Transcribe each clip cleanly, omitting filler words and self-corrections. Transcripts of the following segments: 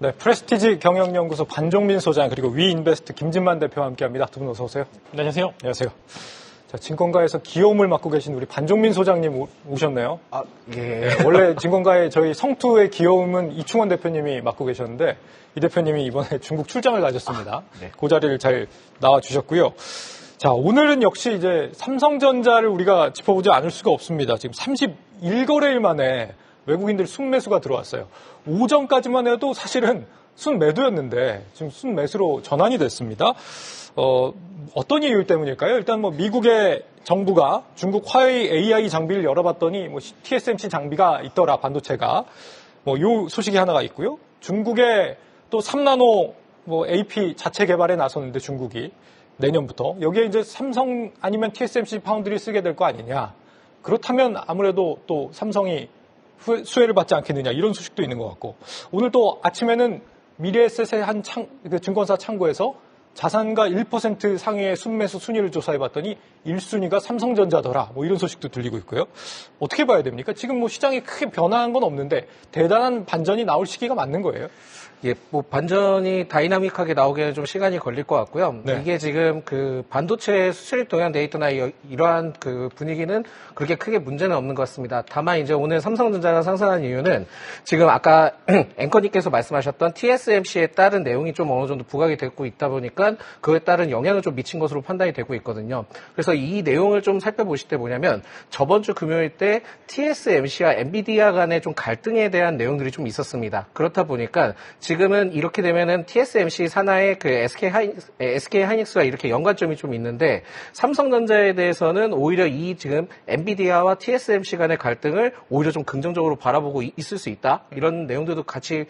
네, 프레스티지 경영연구소 반종민 소장 그리고 위인베스트 김진만 대표와 함께합니다. 두 분 어서 오세요. 네, 안녕하세요. 안녕하세요. 자, 증권가에서 기여움을 맡고 계신 우리 반종민 소장님 오셨네요. 아, 예. 네, 원래 증권가의 저희 성투의 기여움은 이충원 대표님이 맡고 계셨는데 이 대표님이 이번에 중국 출장을 가셨습니다. 네. 그 자리를 잘 나와주셨고요. 자, 오늘은 역시 이제 삼성전자를 우리가 짚어보지 않을 수가 없습니다. 지금 31거래일 만에 외국인들 순매수가 들어왔어요. 오전까지만 해도 사실은 순매도였는데 지금 순매수로 전환이 됐습니다. 어떤 이유 때문일까요? 일단 뭐 미국의 정부가 중국 화웨이 AI 장비를 열어봤더니 뭐 TSMC 장비가 있더라, 반도체가. 뭐 요 소식이 하나가 있고요. 중국의 또 3나노 뭐 AP 자체 개발에 나섰는데 중국이 내년부터 여기에 이제 삼성 아니면 TSMC 파운드리 쓰게 될 거 아니냐. 그렇다면 아무래도 또 삼성이 수혜를 받지 않겠느냐 이런 소식도 있는 것 같고 오늘 또 아침에는 미래에셋의 한 증권사 창구에서 자산가 1% 상위의 순매수 순위를 조사해봤더니 1순위가 삼성전자더라 뭐 이런 소식도 들리고 있고요. 어떻게 봐야 됩니까? 지금 뭐 시장이 크게 변화한 건 없는데 대단한 반전이 나올 시기가 맞는 거예요? 예, 뭐 반전이 다이나믹하게 나오기에는 좀 시간이 걸릴 것 같고요. 네. 이게 지금 그 반도체 수출입 동향 데이터나 이러한 그 분위기는 그렇게 크게 문제는 없는 것 같습니다. 다만 이제 오늘 삼성전자가 상승한 이유는 지금 아까 앵커님께서 말씀하셨던 TSMC에 따른 내용이 좀 어느 정도 부각이 되고 있다 보니까 그에 따른 영향을 좀 미친 것으로 판단이 되고 있거든요. 그래서 이 내용을 좀 살펴보실 때 뭐냐면 저번 주 금요일 때 TSMC와 엔비디아 간의 좀 갈등에 대한 내용들이 좀 있었습니다. 그렇다 보니까 지금은 이렇게 되면은 TSMC 산하의 그 SK 하이닉스와 이렇게 연관점이 좀 있는데 삼성전자에 대해서는 오히려 이 지금 엔비디아와 TSMC 간의 갈등을 오히려 좀 긍정적으로 바라보고 있을 수 있다. 이런 내용들도 같이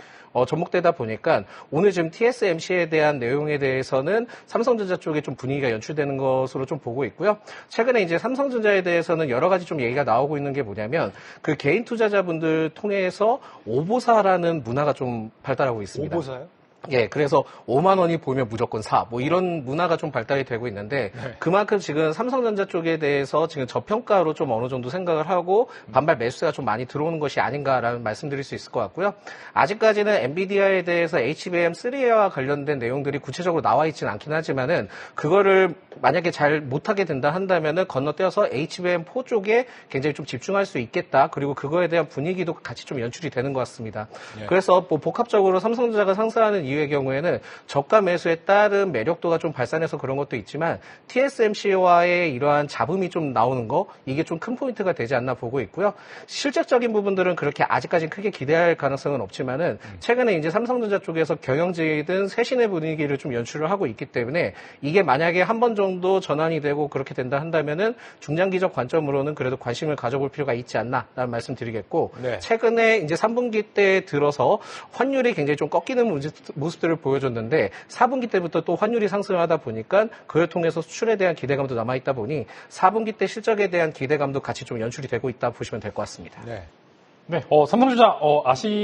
접목되다 보니까 오늘 지금 TSMC에 대한 내용에 대해서는 삼성전자 쪽에 좀 분위기가 연출되는 것으로 좀 보고 있고요. 최근에 이제 삼성전자에 대해서는 여러 가지 좀 얘기가 나오고 있는 게 뭐냐면 그 개인 투자자분들 통해서 오보사라는 문화가 좀 발달하고 있습니다. 오보사요? 예, 그래서 5만 원이 보면 무조건 사. 뭐 이런 문화가 좀 발달이 되고 있는데 네. 그만큼 지금 삼성전자 쪽에 대해서 지금 저평가로 좀 어느 정도 생각을 하고 반발 매수세가 좀 많이 들어오는 것이 아닌가라는 말씀드릴 수 있을 것 같고요. 아직까지는 엔비디아에 대해서 HBM3와 관련된 내용들이 구체적으로 나와 있지는 않긴 하지만은 그거를 만약에 잘 못하게 된다 한다면은 건너뛰어서 HBM4 쪽에 굉장히 좀 집중할 수 있겠다. 그리고 그거에 대한 분위기도 같이 좀 연출이 되는 것 같습니다. 예. 그래서 뭐 복합적으로 삼성전자가 상승하는 이유의 경우에는 저가 매수에 따른 매력도가 좀 발산해서 그런 것도 있지만 TSMC와의 이러한 잡음이 좀 나오는 거 이게 좀 큰 포인트가 되지 않나 보고 있고요. 실질적인 부분들은 그렇게 아직까지 크게 기대할 가능성은 없지만은 최근에 이제 삼성전자 쪽에서 경영진이든 쇄신의 분위기를 좀 연출을 하고 있기 때문에 이게 만약에 한 번 정도 전환이 되고 그렇게 된다 한다면은 중장기적 관점으로는 그래도 관심을 가져볼 필요가 있지 않나라는 말씀드리겠고 네. 최근에 이제 3분기 때 들어서 환율이 굉장히 좀 꺾이는 모습들을 보여줬는데 4분기 때부터 또 환율이 상승하다 보니까 그걸 통해서 수출에 대한 기대감도 남아있다 보니 4분기 때 실적에 대한 기대감도 같이 좀 연출이 되고 있다 보시면 될 것 같습니다. 네. 네, 삼성전자,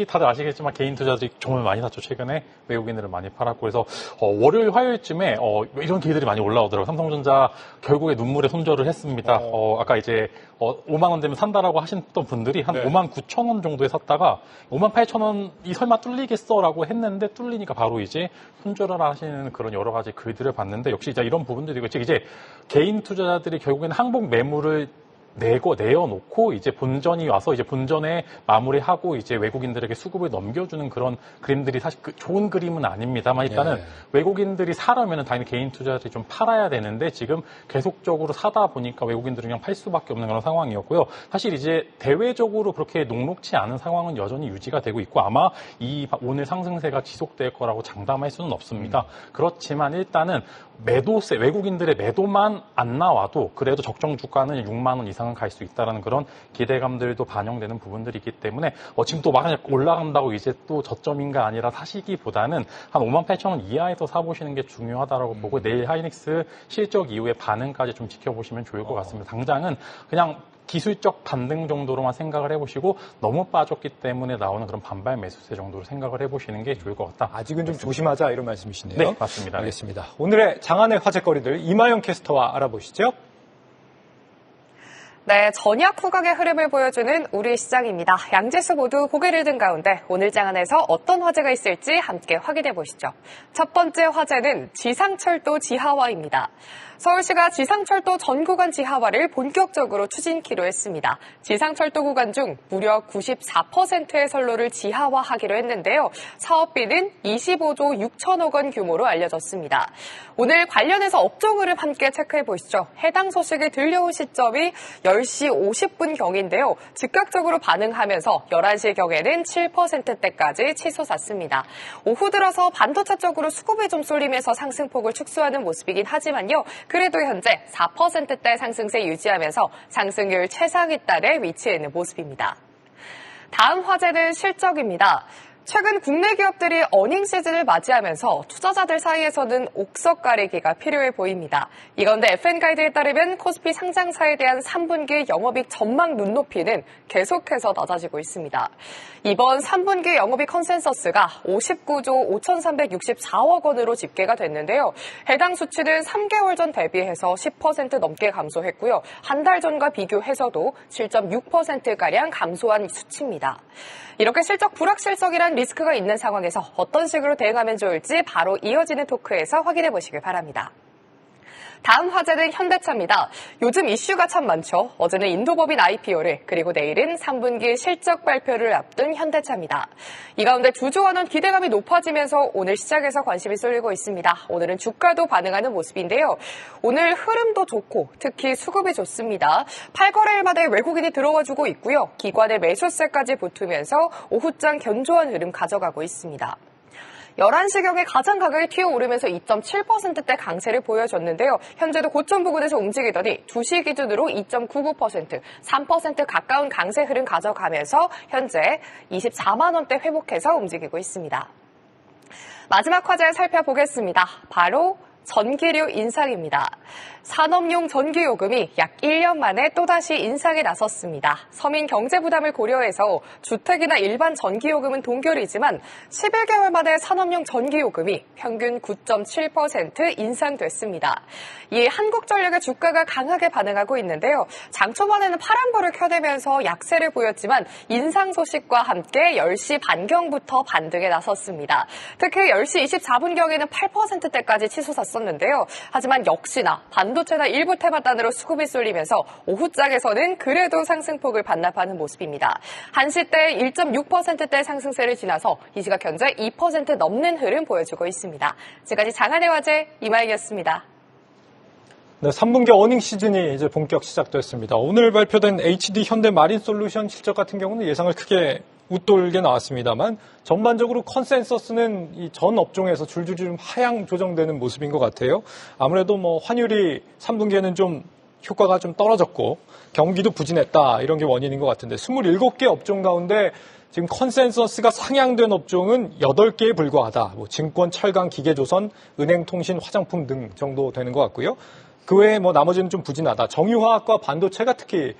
다들 아시겠지만 개인 투자들이 정말 많이 샀죠. 최근에 외국인들을 많이 팔았고. 그래서, 월요일, 화요일쯤에, 이런 기회들이 많이 올라오더라고요. 삼성전자 결국에 눈물에 손절을 했습니다. 아까 이제, 5만 원 되면 산다라고 하셨던 분들이 한 네. 5만 9천 원 정도에 샀다가 5만 8천 원이 설마 뚫리겠어라고 했는데 뚫리니까 바로 이제 손절을 하시는 그런 여러 가지 글들을 봤는데 역시 이런 부분들이 이제 개인 투자자들이 결국에는 항복 매물을 내어놓고 이제 본전이 와서 이제 본전에 마무리하고 이제 외국인들에게 수급을 넘겨주는 그런 그림들이 사실 좋은 그림은 아닙니다만 일단은 예. 외국인들이 사려면 당연히 개인 투자자들이 좀 팔아야 되는데 지금 계속적으로 사다 보니까 외국인들은 그냥 팔 수밖에 없는 그런 상황이었고요. 사실 이제 대외적으로 그렇게 녹록치 않은 상황은 여전히 유지가 되고 있고 아마 오늘 상승세가 지속될 거라고 장담할 수는 없습니다. 그렇지만 일단은 매도세, 외국인들의 매도만 안 나와도 그래도 적정 주가는 6만 원 이상은 갈 수 있다라는 그런 기대감들도 반영되는 부분들이 있기 때문에 지금 또 만약 올라간다고 이제 또 저점인가 아니라 사시기보다는 한 5만 8천 원 이하에서 사보시는 게 중요하다라고 보고 내일 하이닉스 실적 이후의 반응까지 좀 지켜보시면 좋을 것 같습니다. 당장은 그냥 기술적 반등 정도로만 생각을 해보시고 너무 빠졌기 때문에 나오는 그런 반발 매수세 정도로 생각을 해보시는 게 좋을 것 같다. 아직은 좀 조심하자 이런 말씀이시네요. 네, 맞습니다. 알겠습니다. 오늘의 장안의 화제거리들 이마영 캐스터와 알아보시죠. 네, 전약 후각의 흐름을 보여주는 우리 시장입니다. 양지수 모두 고개를 든 가운데 오늘 장안에서 어떤 화제가 있을지 함께 확인해 보시죠. 첫 번째 화제는 지상철도 지하화입니다. 서울시가 지상철도 전 구간 지하화를 본격적으로 추진키로 했습니다. 지상철도 구간 중 무려 94%의 선로를 지하화하기로 했는데요. 사업비는 25조 6천억 원 규모로 알려졌습니다. 오늘 관련해서 업종 흐름 함께 체크해 보시죠. 해당 소식이 들려온 시점이 10시 50분경인데요. 즉각적으로 반응하면서 11시경에는 7%대까지 치솟았습니다. 오후 들어서 반도체 쪽으로 수급이 좀 쏠리면서 상승폭을 축소하는 모습이긴 하지만요. 그래도 현재 4%대 상승세 유지하면서 상승률 최상위 달에 위치해 있는 모습입니다. 다음 화제는 실적입니다. 최근 국내 기업들이 어닝 시즌을 맞이하면서 투자자들 사이에서는 옥석 가리기가 필요해 보입니다. 이 가운데 FN가이드에 따르면 코스피 상장사에 대한 3분기 영업이익 전망 눈높이는 계속해서 낮아지고 있습니다. 이번 3분기 영업이익 컨센서스가 59조 5,364억 원으로 집계가 됐는데요. 해당 수치는 3개월 전 대비해서 10% 넘게 감소했고요. 한 달 전과 비교해서도 7.6%가량 감소한 수치입니다. 이렇게 실적 불확실성이란 리스크가 있는 상황에서 어떤 식으로 대응하면 좋을지 바로 이어지는 토크에서 확인해 보시길 바랍니다. 다음 화제는 현대차입니다. 요즘 이슈가 참 많죠. 어제는 인도법인 IPO를, 그리고 내일은 3분기 실적 발표를 앞둔 현대차입니다. 이 가운데 주주원 원 기대감이 높아지면서 오늘 시장에서 관심이 쏠리고 있습니다. 오늘은 주가도 반응하는 모습인데요. 오늘 흐름도 좋고 특히 수급이 좋습니다. 8거래일 만에 외국인이 들어와주고 있고요. 기관의 매수세까지 붙으면서 오후장 견조한 흐름 가져가고 있습니다. 11시경에 가장 가격이 튀어오르면서 2.7%대 강세를 보여줬는데요. 현재도 고점 부근에서 움직이더니 2시 기준으로 2.99%, 3% 가까운 강세 흐름 가져가면서 현재 24만 원대 회복해서 움직이고 있습니다. 마지막 화제 살펴보겠습니다. 바로 전기료 인상입니다. 산업용 전기요금이 약 1년 만에 또다시 인상에 나섰습니다. 서민 경제 부담을 고려해서 주택이나 일반 전기요금은 동결이지만 11개월 만에 산업용 전기요금이 평균 9.7% 인상됐습니다. 이에 한국전력의 주가가 강하게 반응하고 있는데요. 장 초반에는 파란불을 켜내면서 약세를 보였지만 인상 소식과 함께 10시 반경부터 반등에 나섰습니다. 특히 10시 24분경에는 8%대까지 치솟았었는데요. 하지만 역시나 반도체나 일부 테마단으로 수급이 쏠리면서 오후장에서는 그래도 상승폭을 반납하는 모습입니다. 1시 때 1.6%대 상승세를 지나서 이 시각 현재 2% 넘는 흐름 보여주고 있습니다. 지금까지 장안의 화제 이마익이었습니다. 네, 3분기 어닝 시즌이 이제 본격 시작됐습니다. 오늘 발표된 HD 현대마린솔루션 실적 같은 경우는 예상을 크게 웃돌게 나왔습니다만 전반적으로 컨센서스는 이 전 업종에서 줄줄이 좀 하향 조정되는 모습인 것 같아요. 아무래도 뭐 환율이 3분기에는 좀 효과가 좀 떨어졌고 경기도 부진했다 이런 게 원인인 것 같은데 27개 업종 가운데 지금 컨센서스가 상향된 업종은 8개에 불과하다. 뭐 증권, 철강, 기계조선, 은행, 통신, 화장품 등 정도 되는 것 같고요. 그 외에 뭐 나머지는 좀 부진하다. 정유화학과 반도체가 특히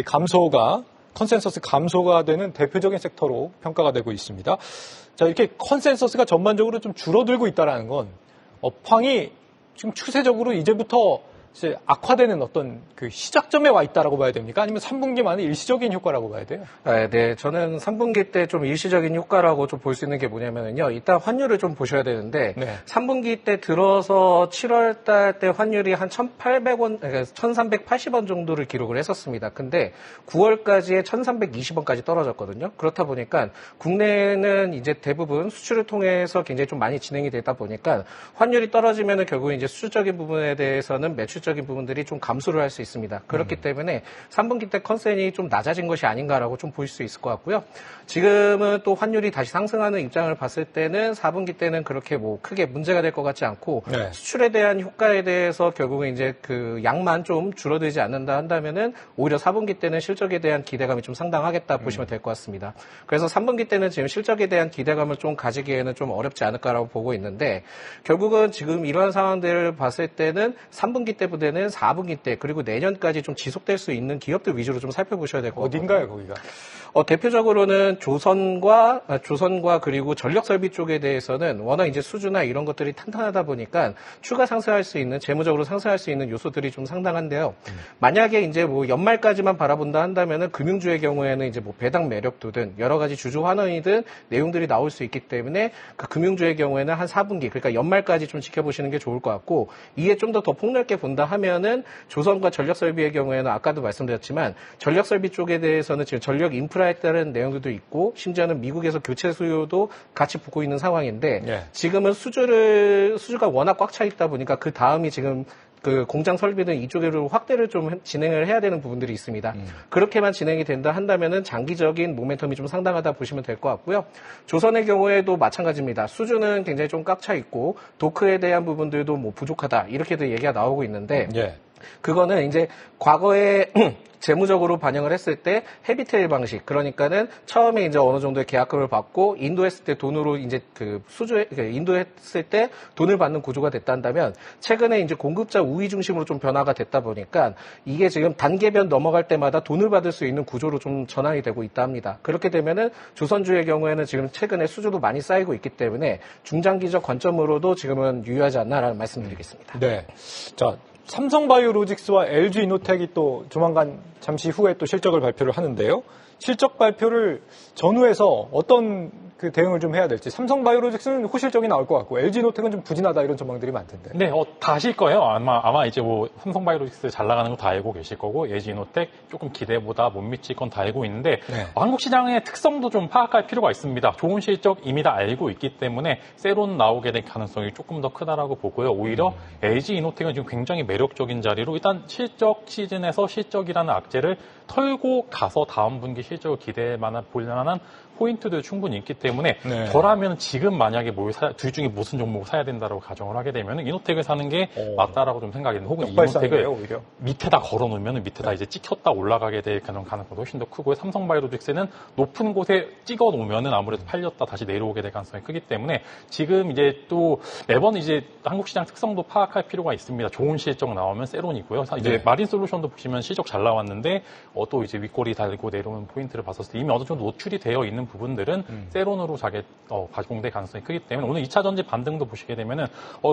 감소가 컨센서스 감소가 되는 대표적인 섹터로 평가가 되고 있습니다. 자, 이렇게 컨센서스가 전반적으로 좀 줄어들고 있다는 건 업황이 지금 추세적으로 이제부터 이제 악화되는 어떤 그 시작점에 와 있다라고 봐야 됩니까? 아니면 3분기만의 일시적인 효과라고 봐야 돼요? 네, 저는 3분기 때 좀 일시적인 효과라고 좀 볼 수 있는 게 뭐냐면요. 일단 환율을 좀 보셔야 되는데, 네. 3분기 때 들어서 7월 달 때 환율이 한 1,800원, 1,380원 정도를 기록을 했었습니다. 근데 9월까지에 1,320원까지 떨어졌거든요. 그렇다 보니까 국내는 이제 대부분 수출을 통해서 굉장히 좀 많이 진행이 되다 보니까 환율이 떨어지면은 결국 이제 수출적인 부분에 대해서는 매출적인 부분들이 좀 감소를 할 수 있습니다. 그렇기 때문에 3분기 때 컨센이 좀 낮아진 것이 아닌가라고 좀 볼 수 있을 것 같고요. 지금은 또 환율이 다시 상승하는 입장을 봤을 때는 4분기 때는 그렇게 뭐 크게 문제가 될 것 같지 않고 네. 수출에 대한 효과에 대해서 결국은 이제 그 양만 좀 줄어들지 않는다 한다면은 오히려 4분기 때는 실적에 대한 기대감이 좀 상당하겠다 보시면 될 것 같습니다. 그래서 3분기 때는 지금 실적에 대한 기대감을 좀 가지기에는 좀 어렵지 않을까라고 보고 있는데 결국은 지금 이러한 상황들을 봤을 때는 3분기 때보다는 4분기 때 그리고 내년까지 좀 지속될 수 있는 기업들 위주로 좀 살펴보셔야 될 것 같아요. 어딘가요, 거기가? 대표적으로는 조선과 그리고 전력 설비 쪽에 대해서는 워낙 이제 수주나 이런 것들이 탄탄하다 보니까 추가 상승할 수 있는, 재무적으로 상승할 수 있는 요소들이 좀 상당한데요. 만약에 이제 뭐 연말까지만 바라본다 한다면은 금융주의 경우에는 이제 뭐 배당 매력도든 여러 가지 주주 환원이든 내용들이 나올 수 있기 때문에 그 금융주의 경우에는 한 4분기, 그러니까 연말까지 좀 지켜보시는 게 좋을 것 같고, 이에 좀 더 폭넓게 본다 하면은 조선과 전력 설비의 경우에는 아까도 말씀드렸지만 전력 설비 쪽에 대해서는 지금 전력 인프라에 따른 내용들도 있고, 심지어는 미국에서 교체 수요도 같이 붙고 있는 상황인데, 예. 지금은 수주가 워낙 꽉 차 있다 보니까 그 다음이 지금 그 공장 설비는 이쪽으로 확대를 좀 진행을 해야 되는 부분들이 있습니다. 그렇게만 진행이 된다 한다면은 장기적인 모멘텀이 좀 상당하다 보시면 될 것 같고요. 조선의 경우에도 마찬가지입니다. 수주는 굉장히 좀 꽉 차 있고 도크에 대한 부분들도 뭐 부족하다, 이렇게도 얘기가 나오고 있는데, 예. 그거는 이제 과거에 재무적으로 반영을 했을 때 헤비테일 방식, 그러니까는 처음에 이제 어느 정도의 계약금을 받고 인도했을 때 돈으로 이제 인도했을 때 돈을 받는 구조가 됐다 한다면, 최근에 이제 공급자 우위 중심으로 좀 변화가 됐다 보니까 이게 지금 단계별 넘어갈 때마다 돈을 받을 수 있는 구조로 좀 전환이 되고 있다 합니다. 그렇게 되면은 조선주의 경우에는 지금 최근에 수주도 많이 쌓이고 있기 때문에 중장기적 관점으로도 지금은 유효하지 않나라는 말씀드리겠습니다. 네. 자, 삼성바이오로직스와 LG이노텍이 또 조만간 잠시 후에 또 실적을 발표를 하는데요. 실적 발표를 전후해서 어떤 그 대응을 좀 해야 될지. 삼성바이오로직스는 호실적이 나올 것 같고 LG이노텍은 좀 부진하다, 이런 전망들이 많던데. 네, 다 아실 거예요. 아마 이제 뭐 삼성바이오로직스 잘 나가는 거 다 알고 계실 거고, LG이노텍 조금 기대보다 못 미칠 건 다 알고 있는데, 네. 한국 시장의 특성도 좀 파악할 필요가 있습니다. 좋은 실적 이미 다 알고 있기 때문에 세론 나오게 될 가능성이 조금 더 크다라고 보고요. 오히려 LG이노텍은 지금 굉장히 매력적인 자리로 일단 실적 시즌에서 실적이라는 악재를 털고 가서 다음 분기 실적을 기대할 만한 볼만한 포인트도 충분히 있기 때문에, 네. 저라면 지금 만약에 둘 중에 무슨 종목을 사야 된다고 가정을 하게 되면 이노텍을 사는 게 맞다라고 좀 생각이 드는데, 혹은 이노텍을 오히려 밑에다 걸어놓으면 밑에다 이제 찍혔다 올라가게 될 가능성도 훨씬 더 크고요. 삼성바이오로직스는 높은 곳에 찍어 놓으면은 아무래도 팔렸다 다시 내려오게 될 가능성이 크기 때문에, 지금 이제 또 매번 이제 한국 시장 특성도 파악할 필요가 있습니다. 좋은 실적 나오면 세론이고요. 이제 네. 마린솔루션도 보시면 실적 잘 나왔는데 또 이제 윗꼬리 달고 내려오는 포인트를 봤었을 때 이미 어느 정도 노출이 되어 있는 부분들은 세론으로 가공될 가능성이 크기 때문에, 오늘 2차 전지 반등도 보시게 되면은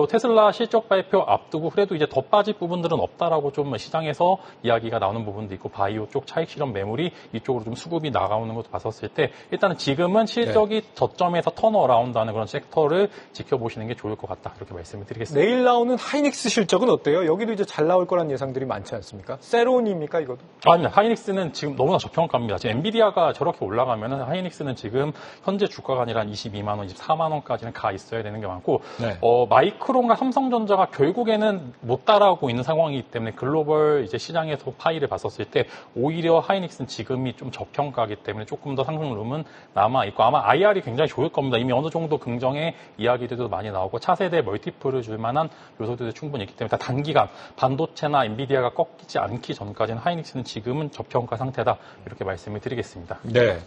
테슬라 실적 발표 앞두고 그래도 이제 더 빠질 부분들은 없다라고 좀 시장에서 이야기가 나오는 부분도 있고, 바이오 쪽 차익 실험 매물이 이쪽으로 좀 수급이 나가오는 것도 봤었을 때, 일단은 지금은 실적이 저점에서 턴어라운드하는 그런 섹터를 지켜보시는 게 좋을 것 같다, 이렇게 말씀을 드리겠습니다. 내일 나오는 하이닉스 실적은 어때요? 여기도 이제 잘 나올 거란 예상들이 많지 않습니까? 세론입니까, 이것도? 아닙니다. 하이닉스는 지금 너무나 저평가입니다. 지금 엔비디아가 저렇게 올라가면은 하이닉스는 지금 현재 주가가 아니라 22만 원, 24만 원까지는 가 있어야 되는 게 많고, 네. 마이크론과 삼성전자가 결국에는 못 따라오고 있는 상황이기 때문에 글로벌 이제 시장에서 파이를 봤었을 때 오히려 하이닉스는 지금이 좀 저평가이기 때문에 조금 더 상승룸은 남아 있고, 아마 IR이 굉장히 좋을 겁니다. 이미 어느 정도 긍정의 이야기들도 많이 나오고 차세대 멀티플을 줄 만한 요소들도 충분히 있기 때문에, 단기간 반도체나 엔비디아가 꺾이지 않기 전까지는 하이닉스는 지금은 저평가 상태다, 이렇게 말씀을 드리겠습니다. 네.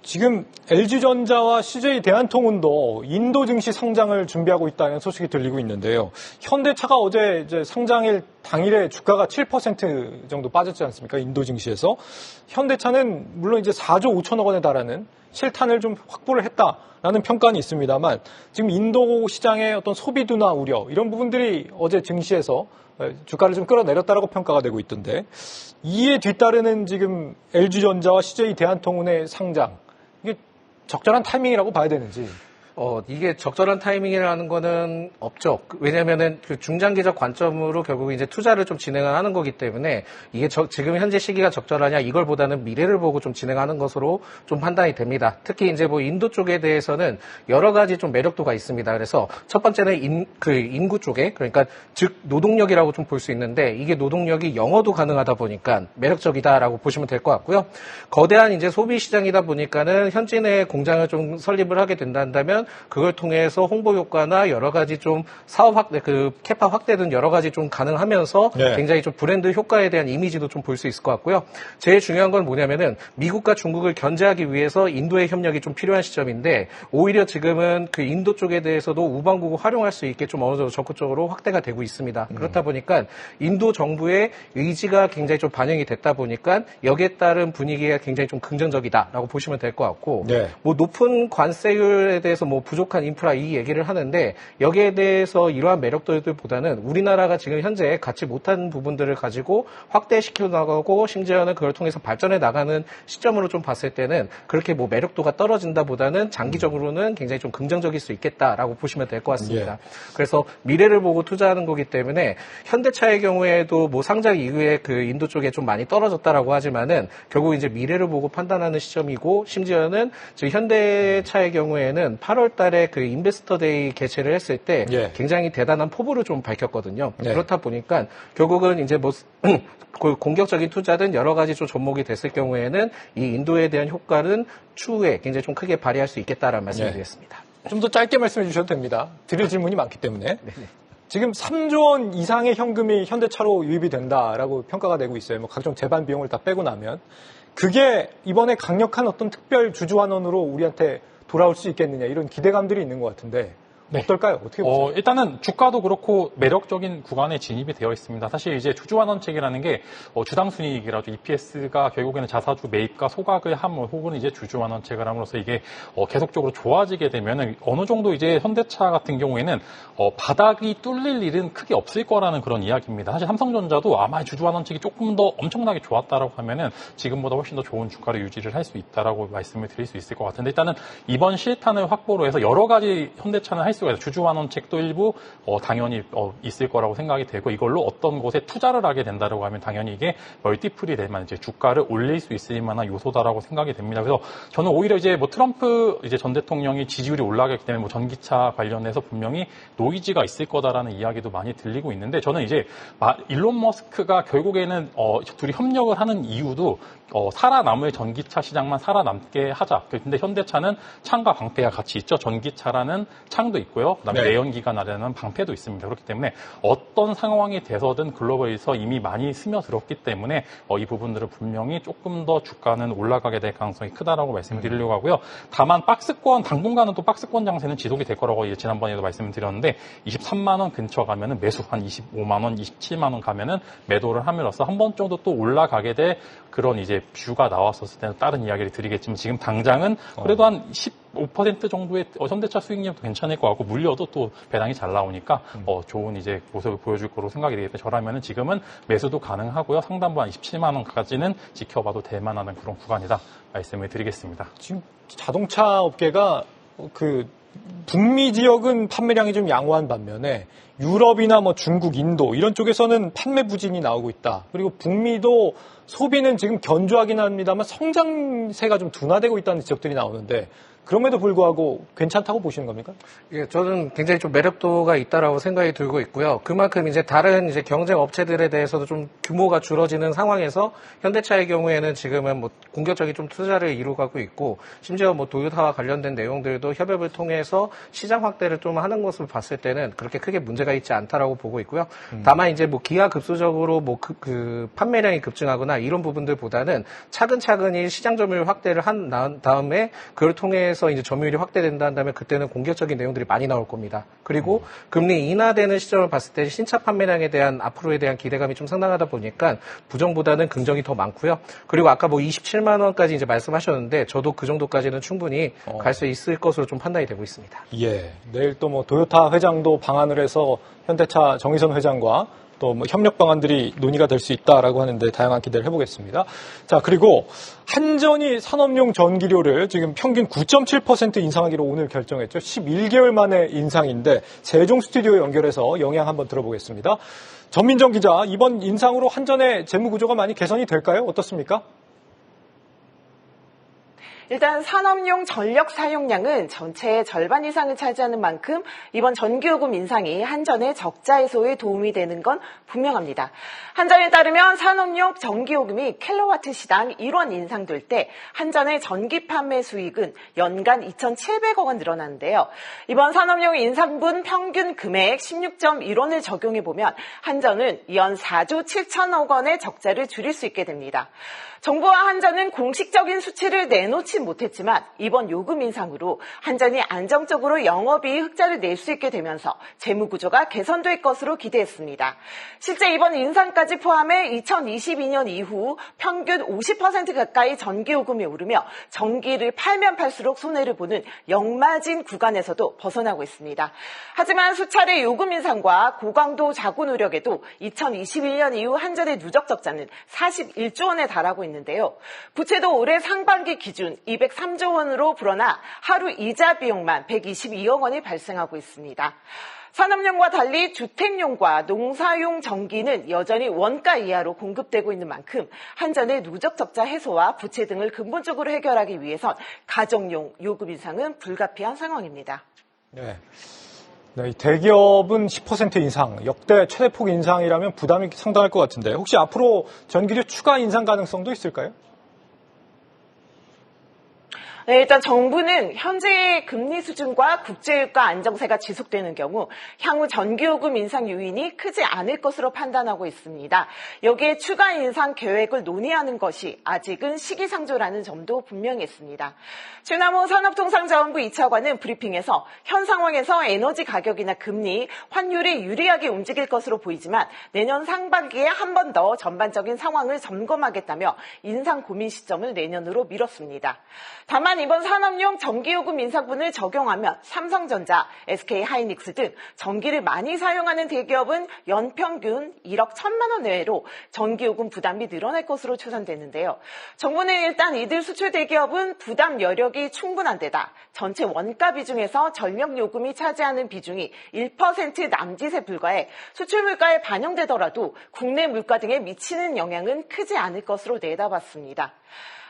지금 LG전자와 CJ 대한통운도 인도 증시 상장을 준비하고 있다는 소식이 들리고 있는데요. 현대차가 어제 이제 상장일 당일에 주가가 7% 정도 빠졌지 않습니까? 인도 증시에서. 현대차는 물론 이제 4조 5천억 원에 달하는 실탄을 좀 확보를 했다라는 평가는 있습니다만, 지금 인도 시장의 어떤 소비 둔화 우려, 이런 부분들이 어제 증시에서 주가를 좀 끌어내렸다라고 평가가 되고 있던데, 이에 뒤따르는 지금 LG전자와 CJ대한통운의 상장, 이게 적절한 타이밍이라고 봐야 되는지. 이게 적절한 타이밍이라는 거는 없죠. 왜냐면은 그 중장기적 관점으로 결국 이제 투자를 좀 진행을 하는 거기 때문에, 이게 지금 현재 시기가 적절하냐, 이걸보다는 미래를 보고 좀 진행하는 것으로 좀 판단이 됩니다. 특히 이제 뭐 인도 쪽에 대해서는 여러 가지 좀 매력도가 있습니다. 그래서 첫 번째는 인구 쪽에, 그러니까 즉 노동력이라고 좀 볼 수 있는데, 이게 노동력이 영어도 가능하다 보니까 매력적이다라고 보시면 될 것 같고요. 거대한 이제 소비 시장이다 보니까는 현지 내 공장을 좀 설립을 하게 된다면 되면 그걸 통해서 홍보 효과나 여러 가지 좀 사업 확대, 캐파 확대 등 여러 가지 좀 가능하면서 네. 굉장히 좀 브랜드 효과에 대한 이미지도 좀 볼 수 있을 것 같고요. 제일 중요한 건 뭐냐면은 미국과 중국을 견제하기 위해서 인도의 협력이 좀 필요한 시점인데 오히려 지금은 그 인도 쪽에 대해서도 우방국을 활용할 수 있게 좀 어느 정도 적극적으로 확대가 되고 있습니다. 그렇다 보니까 인도 정부의 의지가 굉장히 좀 반영이 됐다 보니까 여기에 따른 분위기가 굉장히 좀 긍정적이다라고 보시면 될 것 같고 네. 뭐 높은 관세율에 대해서 뭐 부족한 인프라 이 얘기를 하는데 여기에 대해서 이러한 매력들보다는 우리나라가 지금 현재 갖지 못한 부분들을 가지고 확대시켜 나가고 심지어는 그걸 통해서 발전해 나가는 시점으로 좀 봤을 때는 그렇게 뭐 매력도가 떨어진다보다는 장기적으로는 굉장히 좀 긍정적일 수 있겠다라고 보시면 될 것 같습니다. 그래서 미래를 보고 투자하는 거기 때문에 현대차의 경우에도 뭐 상장 이후에 그 인도 쪽에 좀 많이 떨어졌다라고 하지만은 결국 이제 미래를 보고 판단하는 시점이고 심지어는 지금 현대차의 경우에는 8월 달에 그 인베스터 데이 개최를 했을 때 예. 굉장히 대단한 포부를 좀 밝혔거든요. 네. 그렇다 보니까 결국은 이제 뭐 그 공격적인 투자든 여러 가지 좀 접목이 됐을 경우에는 이 인도에 대한 효과는 추후에 굉장히 좀 크게 발휘할 수 있겠다라는 말씀을 네. 드리겠습니다. 좀 더 짧게 말씀해 주셔도 됩니다. 드릴 질문이 많기 때문에. 지금 3조 원 이상의 현금이 현대차로 유입이 된다라고 평가가 되고 있어요. 뭐 각종 재반 비용을 다 빼고 나면. 그게 이번에 강력한 어떤 특별 주주환원으로 우리한테 돌아올 수 있겠느냐 이런 기대감들이 있는 것 같은데 네. 어떨까요? 어떻게 보세요? 일단은 주가도 그렇고 매력적인 구간에 진입이 되어 있습니다. 사실 이제 주주환원책이라는 게 주당 순이익이라죠. EPS가 결국에는 자사주 매입과 소각을 함을 혹은 이제 주주환원책을 함으로써 이게 계속적으로 좋아지게 되면은 어느 정도 이제 현대차 같은 경우에는 바닥이 뚫릴 일은 크게 없을 거라는 그런 이야기입니다. 사실 삼성전자도 아마 주주환원책이 조금 더 엄청나게 좋았다라고 하면은 지금보다 훨씬 더 좋은 주가를 유지를 할 수 있다라고 말씀을 드릴 수 있을 것 같은데 일단은 이번 실탄을 확보로 해서 여러 가지 현대차는 할 수 주주환원책도 일부 당연히 있을 거라고 생각이 되고 이걸로 어떤 곳에 투자를 하게 된다라고 하면 당연히 이게 멀티플이 될 만한 이제 주가를 올릴 수 있을 만한 요소다라고 생각이 됩니다. 그래서 저는 오히려 이제 뭐 트럼프 이제 전 대통령이 지지율이 올라가기 때문에 뭐 전기차 관련해서 분명히 노이즈가 있을 거다라는 이야기도 많이 들리고 있는데 저는 이제 일론 머스크가 결국에는 둘이 협력을 하는 이유도 살아남을 전기차 시장만 살아남게 하자. 근데 현대차는 창과 방패가 같이 있죠. 전기차라는 창도 있고요. 그다음에 네. 내연기관 아래는 방패도 있습니다. 그렇기 때문에 어떤 상황이 돼서든 글로벌에서 이미 많이 스며들었기 때문에 이 부분들은 분명히 조금 더 주가는 올라가게 될 가능성이 크다라고 말씀을 드리려고 하고요. 다만 박스권 당분간은 또 박스권 장세는 지속이 될 거라고 이제 지난번에도 말씀을 드렸는데 23만 원 근처 가면은 매수 한 25만 원, 27만 원 가면은 매도를 함으로써 한 번 정도 또 올라가게 될 그런 이제 뷰가 나왔었을 때는 다른 이야기를 드리겠지만 지금 당장은 그래도 한 15% 정도의 현대차 수익률도 괜찮을 것 같고 물려도 또 배당이 잘 나오니까 좋은 이제 모습을 보여줄 거로 생각이 되기 때문에 저라면은 지금은 매수도 가능하고요. 상단부 한 27만 원까지는 지켜봐도 될 만한 그런 구간이다 말씀을 드리겠습니다. 지금 자동차 업계가 그 북미 지역은 판매량이 좀 양호한 반면에 유럽이나 뭐 중국, 인도 이런 쪽에서는 판매 부진이 나오고 있다. 그리고 북미도 소비는 지금 견조하긴 합니다만 성장세가 좀 둔화되고 있다는 지적들이 나오는데 그럼에도 불구하고 괜찮다고 보시는 겁니까? 예, 저는 굉장히 좀 매력도가 있다라고 생각이 들고 있고요. 그만큼 이제 다른 이제 경쟁 업체들에 대해서도 좀 규모가 줄어지는 상황에서 현대차의 경우에는 지금은 뭐 공격적인 좀 투자를 이루고 있고 심지어 뭐 도요타와 관련된 내용들도 협업을 통해서 시장 확대를 좀 하는 것을 봤을 때는 그렇게 크게 문제가 있지 않다라고 보고 있고요. 다만 이제 뭐 기하급수적으로 뭐 그 판매량이 급증하거나 이런 부분들보다는 차근차근히 시장 점유율 확대를 한 다음에 그걸 통해서 이제 점유율이 확대된다 한다면 그때는 공격적인 내용들이 많이 나올 겁니다. 그리고 금리 인하되는 시점을 봤을 때 신차 판매량에 대한 앞으로에 대한 기대감이 좀 상당하다 보니까 부정보다는 긍정이 더 많고요. 그리고 아까 뭐 27만 원까지 이제 말씀하셨는데 저도 그 정도까지는 충분히 갈 수 있을 것으로 좀 판단이 되고 있습니다. 예. 내일 또 뭐 도요타 회장도 방한을 해서 현대차 정의선 회장과 또 뭐 협력 방안들이 논의가 될 수 있다라고 하는데 다양한 기대를 해보겠습니다. 자, 그리고 한전이 산업용 전기료를 지금 평균 9.7% 인상하기로 오늘 결정했죠. 11개월 만에 인상인데 세종 스튜디오 연결해서 영향 한번 들어보겠습니다. 전민정 기자, 이번 인상으로 한전의 재무 구조가 많이 개선이 될까요? 어떻습니까? 일단 산업용 전력 사용량은 전체의 절반 이상을 차지하는 만큼 이번 전기요금 인상이 한전의 적자 해소에 도움이 되는 건 분명합니다. 한전에 따르면 산업용 전기요금이 킬로와트 시당 1원 인상될 때 한전의 전기 판매 수익은 연간 2,700억 원 늘어나는데요. 이번 산업용 인상분 평균 금액 16.1원을 적용해보면 한전은 연 4조 7천억 원의 적자를 줄일 수 있게 됩니다. 정부와 한전은 공식적인 수치를 내놓지 못했지만 이번 요금 인상으로 한전이 안정적으로 영업이익 흑자를 낼 수 있게 되면서 재무구조가 개선될 것으로 기대했습니다. 실제 이번 인상까지 포함해 2022년 이후 평균 50% 가까이 전기요금이 오르며 전기를 팔면 팔수록 손해를 보는 역마진 구간에서도 벗어나고 있습니다. 하지만 수차례 요금 인상과 고강도 자구 노력에도 2021년 이후 한전의 누적 적자는 41조 원에 달하고 있는데요. 부채도 올해 상반기 기준 203조 원으로 불어나 하루 이자 비용만 122억 원이 발생하고 있습니다. 산업용과 달리 주택용과 농사용 전기는 여전히 원가 이하로 공급되고 있는 만큼 한전의 누적 적자 해소와 부채 등을 근본적으로 해결하기 위해선 가정용 요금 인상은 불가피한 상황입니다. 네. 네, 대기업은 10% 인상, 역대 최대폭 인상이라면 부담이 상당할 것 같은데 혹시 앞으로 전기료 추가 인상 가능성도 있을까요? 네, 일단 정부는 현재의 금리 수준과 국제유가 안정세가 지속되는 경우 향후 전기요금 인상 요인이 크지 않을 것으로 판단하고 있습니다. 여기에 추가 인상 계획을 논의하는 것이 아직은 시기상조라는 점도 분명히 있습니다. 최남호 산업통상자원부 2차관은 브리핑에서 현 상황에서 에너지 가격이나 금리, 환율이 유리하게 움직일 것으로 보이지만 내년 상반기에 한 번 더 전반적인 상황을 점검하겠다며 인상 고민 시점을 내년으로 미뤘습니다. 다만 이번 산업용 전기요금 인상분을 적용하면 삼성전자, SK하이닉스 등 전기를 많이 사용하는 대기업은 연평균 1억 1천만 원 내외로 전기요금 부담이 늘어날 것으로 추산되는데요. 정부는 일단 이들 수출 대기업은 부담 여력이 충분한 데다 전체 원가 비중에서 전력요금이 차지하는 비중이 1% 남짓에 불과해 수출 물가에 반영되더라도 국내 물가 등에 미치는 영향은 크지 않을 것으로 내다봤습니다.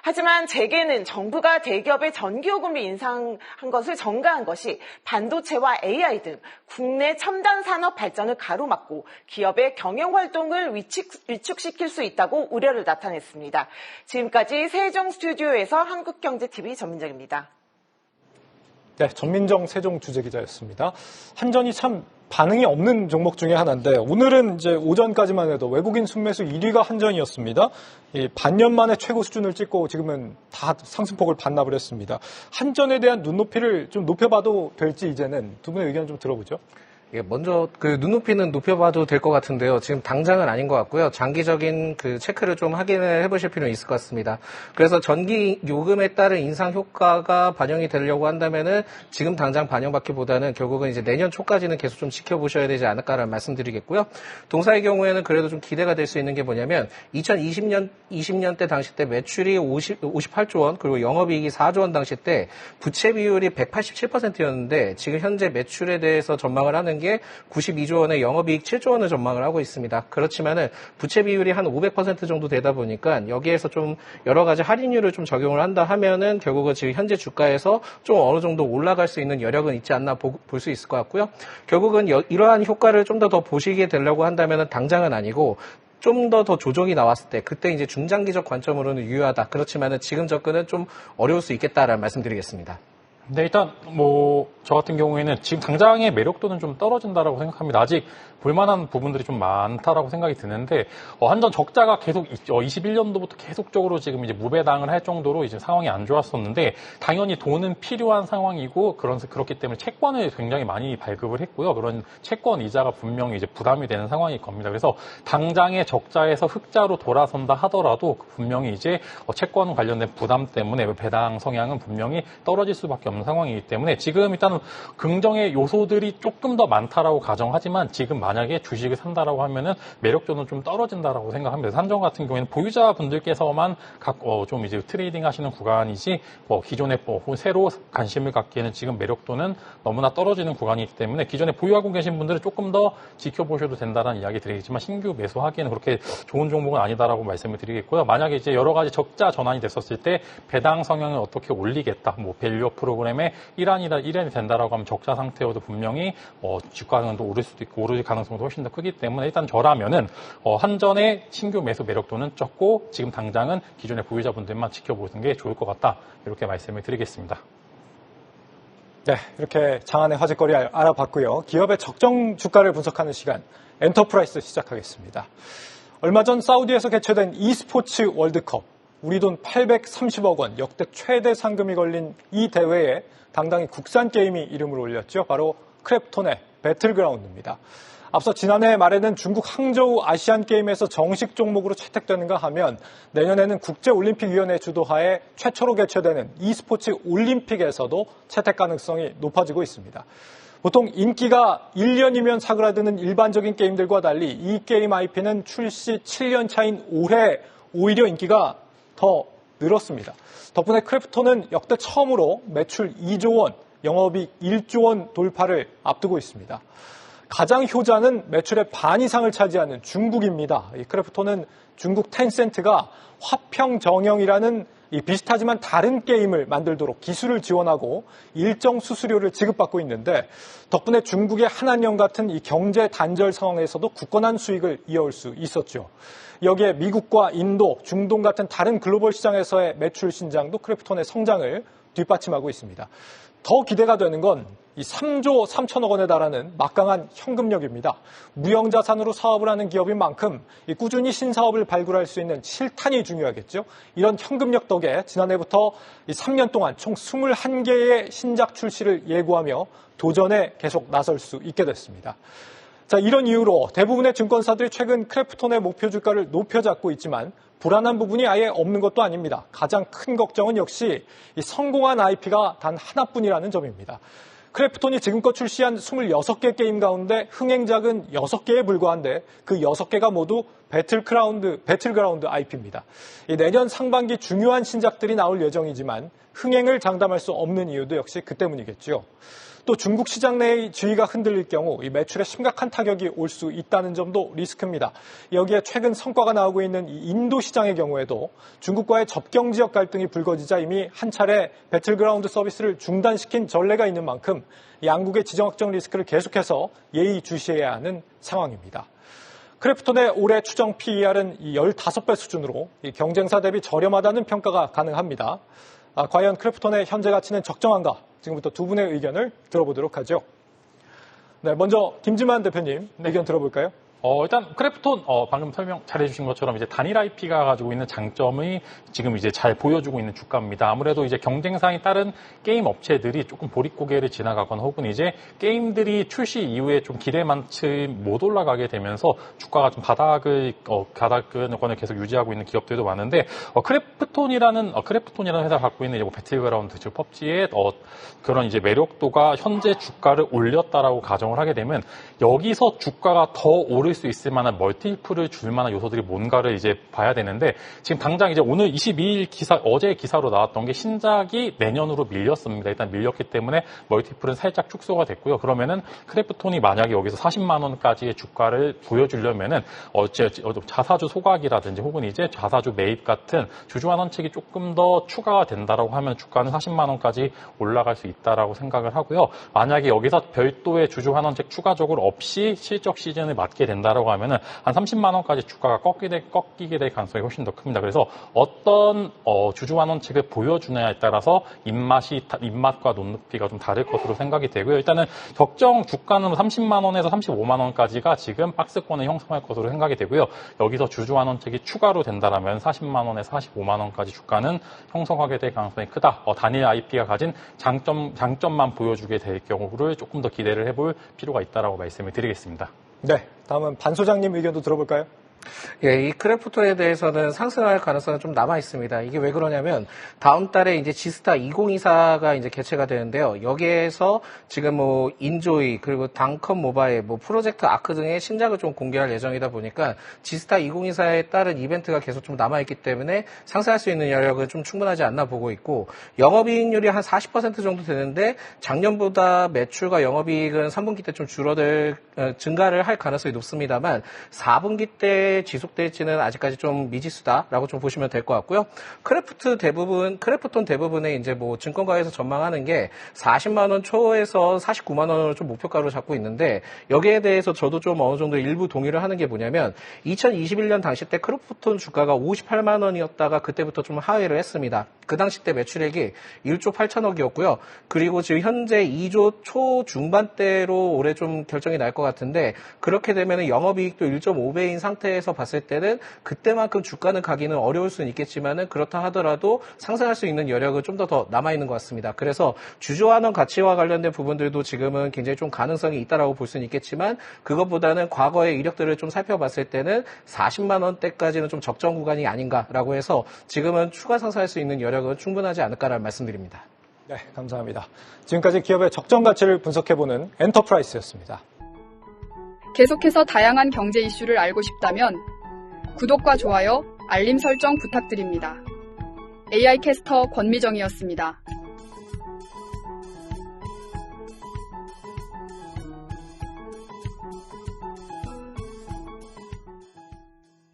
하지만 재계는 정부가 대기업의 전기요금을 인상한 것을 전가한 것이 반도체와 AI 등 국내 첨단 산업 발전을 가로막고 기업의 경영활동을 위축시킬 수 있다고 우려를 나타냈습니다. 지금까지 세종 스튜디오에서 한국경제TV 전민정입니다. 네, 전민정 세종 주재기자였습니다. 한전이 참 반응이 없는 종목 중에 하나인데 오늘은 이제 오전까지만 해도 외국인 순매수 1위가 한전이었습니다. 반년 만에 최고 수준을 찍고 지금은 다 상승폭을 반납을 했습니다. 한전에 대한 눈높이를 좀 높여봐도 될지 이제는 두 분의 의견 좀 들어보죠. 먼저 눈높이는 높여봐도 될 것 같은데요. 지금 당장은 아닌 것 같고요. 장기적인 체크를 좀 확인을 해보실 필요는 있을 것 같습니다. 그래서 전기 요금에 따른 인상 효과가 반영이 되려고 한다면은 지금 당장 반영받기보다는 결국은 이제 내년 초까지는 계속 좀 지켜보셔야 되지 않을까라는 말씀드리겠고요. 동사의 경우에는 그래도 좀 기대가 될 수 있는 게 뭐냐면 2020년대 당시 때 매출이 58조 원 그리고 영업이익이 4조 원 당시 때 부채 비율이 187%였는데 지금 현재 매출에 대해서 전망을 하는 게 92조 원의 영업이익 7조 원을 전망을 하고 있습니다. 그렇지만은 부채 비율이 한 500% 정도 되다 보니까 여기에서 좀 여러 가지 할인율을 좀 적용을 한다 하면은 결국은 지금 현재 주가에서 좀 어느 정도 올라갈 수 있는 여력은 있지 않나 볼 수 있을 것 같고요. 결국은 이러한 효과를 좀 더 보시게 되려고 한다면은 당장은 아니고 좀 더 조정이 나왔을 때 그때 이제 중장기적 관점으로는 유효하다. 그렇지만은 지금 접근은 좀 어려울 수 있겠다라는 말씀드리겠습니다. 네, 일단 저 같은 경우에는 지금 당장의 매력도는 좀 떨어진다라고 생각합니다. 아직 볼만한 부분들이 좀 많다라고 생각이 드는데 한전 적자가 계속 21년도부터 계속적으로 지금 이제 무배당을 할 정도로 이제 상황이 안 좋았었는데 당연히 돈은 필요한 상황이고 그렇기 때문에 채권을 굉장히 많이 발급을 했고요. 그런 채권 이자가 분명히 이제 부담이 되는 상황일 겁니다. 그래서 당장의 적자에서 흑자로 돌아선다 하더라도 분명히 이제 채권 관련된 부담 때문에 배당 성향은 분명히 떨어질 수밖에 없는 있는 상황이기 때문에 지금 일단 긍정의 요소들이 조금 더 많다라고 가정하지만 지금 만약에 주식을 산다라고 하면은 매력도는 좀 떨어진다라고 생각합니다. 산정 같은 경우에는 보유자분들께서만 좀 이제 트레이딩 하시는 구간이지 기존에 새로 관심을 갖기에는 지금 매력도는 너무나 떨어지는 구간이기 때문에 기존에 보유하고 계신 분들은 조금 더 지켜보셔도 된다는 이야기 드리겠지만 신규 매수하기에는 그렇게 좋은 종목은 아니다라고 말씀을 드리겠고요. 만약에 이제 여러 가지 적자 전환이 됐었을 때 배당 성향을 어떻게 올리겠다, 밸류 프로그램의 일환이 된다라고 하면 적자 상태여도 분명히 주가는 오를 수도 있고 오를 가능성도 훨씬 더 크기 때문에 일단 저라면은 한전의 신규 매수 매력도는 적고 지금 당장은 기존의 보유자분들만 지켜보는 게 좋을 것 같다 이렇게 말씀을 드리겠습니다. 네, 이렇게 장안의 화제거리 알아봤고요. 기업의 적정 주가를 분석하는 시간, 엔터프라이스 시작하겠습니다. 얼마 전 사우디에서 개최된 e스포츠 월드컵, 우리 돈 830억 원, 역대 최대 상금이 걸린 이 대회에 당당히 국산 게임이 이름을 올렸죠. 바로 크랩톤의 배틀그라운드입니다. 앞서 지난해 말에는 중국 항저우 아시안게임에서 정식 종목으로 채택되는가 하면 내년에는 국제올림픽위원회 주도하에 최초로 개최되는 e스포츠 올림픽에서도 채택 가능성이 높아지고 있습니다. 보통 인기가 1년이면 사그라드는 일반적인 게임들과 달리 이 게임 IP는 출시 7년 차인 올해 오히려 인기가 더 늘었습니다. 덕분에 크래프톤은 역대 처음으로 매출 2조 원, 영업이익 1조 원 돌파를 앞두고 있습니다. 가장 효자는 매출의 반 이상을 차지하는 중국입니다. 이 크래프톤은 중국 텐센트가 화평정영이라는 비슷하지만 다른 게임을 만들도록 기술을 지원하고 일정 수수료를 지급받고 있는데 덕분에 중국의 한한령 같은 이 경제 단절 상황에서도 굳건한 수익을 이어올 수 있었죠. 여기에 미국과 인도, 중동 같은 다른 글로벌 시장에서의 매출 신장도 크래프톤의 성장을 뒷받침하고 있습니다. 더 기대가 되는 건 이 3조 3천억 원에 달하는 막강한 현금력입니다. 무형자산으로 사업을 하는 기업인 만큼 꾸준히 신사업을 발굴할 수 있는 실탄이 중요하겠죠. 이런 현금력 덕에 지난해부터 3년 동안 총 21개의 신작 출시를 예고하며 도전에 계속 나설 수 있게 됐습니다. 자, 이런 이유로 대부분의 증권사들이 최근 크래프톤의 목표 주가를 높여잡고 있지만 불안한 부분이 아예 없는 것도 아닙니다. 가장 큰 걱정은 역시 이 성공한 IP가 단 하나뿐이라는 점입니다. 크래프톤이 지금껏 출시한 26개 게임 가운데 흥행작은 6개에 불과한데 그 6개가 모두 배틀그라운드 IP입니다. 내년 상반기 중요한 신작들이 나올 예정이지만 흥행을 장담할 수 없는 이유도 역시 그 때문이겠죠. 또 중국 시장 내의 지위가 흔들릴 경우 이 매출에 심각한 타격이 올 수 있다는 점도 리스크입니다. 여기에 최근 성과가 나오고 있는 이 인도 시장의 경우에도 중국과의 접경 지역 갈등이 불거지자 이미 한 차례 배틀그라운드 서비스를 중단시킨 전례가 있는 만큼 양국의 지정학적 리스크를 계속해서 예의주시해야 하는 상황입니다. 크래프톤의 올해 추정 PER은 15배 수준으로 경쟁사 대비 저렴하다는 평가가 가능합니다. 과연 크래프톤의 현재 가치는 적정한가? 지금부터 두 분의 의견을 들어보도록 하죠. 네, 먼저 김지만 대표님 의견 들어볼까요? 일단 크래프톤 방금 설명 잘해주신 것처럼 이제 단일 IP가 가지고 있는 장점이 지금 이제 잘 보여주고 있는 주가입니다. 아무래도 이제 경쟁사에 따른 게임 업체들이 조금 보릿고개를 지나가거나 혹은 이제 게임들이 출시 이후에 좀 기대만큼 못 올라가게 되면서 주가가 좀 바닥을 계속 유지하고 있는 기업들도 많은데 크래프톤이라는 회사가 갖고 있는 이제 배틀그라운드 즉 펍지의 그런 이제 매력도가 현재 주가를 올렸다라고 가정을 하게 되면 여기서 주가가 더 오를 수 있을 만한 멀티플을 줄 만한 요소들이 뭔가를 이제 봐야 되는데 지금 당장 이제 오늘 22일 어제 기사로 나왔던 게 신작이 내년으로 밀렸습니다. 일단 밀렸기 때문에 멀티플은 살짝 축소가 됐고요. 그러면은 크래프톤이 만약에 여기서 40만 원까지의 주가를 보여주려면은 자사주 소각이라든지 혹은 이제 자사주 매입 같은 주주환원책이 조금 더 추가가 된다라고 하면 주가는 40만 원까지 올라갈 수 있다라고 생각을 하고요. 만약에 여기서 별도의 주주환원책 추가적으로 없이 실적 시즌을 맞게 된다라고 하면은 한 30만 원까지 주가가 꺾이게 될 가능성이 훨씬 더 큽니다. 그래서 어떤 주주환원책을 보여주냐에 따라서 입맛과 눈높이가 좀 다를 것으로 생각이 되고요. 일단은 적정 주가는 30만 원에서 35만 원까지가 지금 박스권을 형성할 것으로 생각이 되고요. 여기서 주주환원책이 추가로 된다라면 40만 원에서 45만 원까지 주가는 형성하게 될 가능성이 크다. 단일 IP가 가진 장점만 보여주게 될 경우를 조금 더 기대를 해볼 필요가 있다라고 말씀을 드리겠습니다. 네, 다음은 반 소장님 의견도 들어볼까요? 예, 이 크래프톤에 대해서는 상승할 가능성은 좀 남아 있습니다. 이게 왜 그러냐면 다음 달에 이제 지스타 2024가 이제 개최가 되는데요. 여기에서 지금 뭐 인조이 그리고 당컴 모바일, 뭐 프로젝트 아크 등의 신작을 좀 공개할 예정이다 보니까 지스타 2024에 따른 이벤트가 계속 좀 남아 있기 때문에 상승할 수 있는 여력은 좀 충분하지 않나 보고 있고 영업이익률이 한 40% 정도 되는데 작년보다 매출과 영업이익은 3분기 때 좀 증가를 할 가능성이 높습니다만 4분기 때 지속될지는 아직까지 좀 미지수다라고 좀 보시면 될 것 같고요. 크래프톤 대부분의 이제 뭐 증권가에서 전망하는 게 40만 원 초에서 49만 원을 좀 목표가로 잡고 있는데 여기에 대해서 저도 좀 어느 정도 일부 동의를 하는 게 뭐냐면 2021년 당시 때 크래프톤 주가가 58만 원이었다가 그때부터 좀 하회를 했습니다. 그 당시 때 매출액이 1조 8천억이었고요. 그리고 지금 현재 2조 초중반대로 올해 좀 결정이 날 것 같은데 그렇게 되면 영업이익도 1.5배인 상태에서 봤을 때는 그때만큼 주가는 가기는 어려울 수는 있겠지만은 그렇다 하더라도 상승할 수 있는 여력은 좀 더 남아있는 것 같습니다. 그래서 주주환원 가치와 관련된 부분들도 지금은 굉장히 좀 가능성이 있다라고 볼 수는 있겠지만 그것보다는 과거의 이력들을 좀 살펴봤을 때는 40만 원대까지는 좀 적정 구간이 아닌가라고 해서 지금은 추가 상승할 수 있는 여력은 충분하지 않을까라는 말씀드립니다. 네, 감사합니다. 지금까지 기업의 적정 가치를 분석해보는 엔터프라이스였습니다. 계속해서 다양한 경제 이슈를 알고 싶다면 구독과 좋아요, 알림 설정 부탁드립니다. AI 캐스터 권미정이었습니다.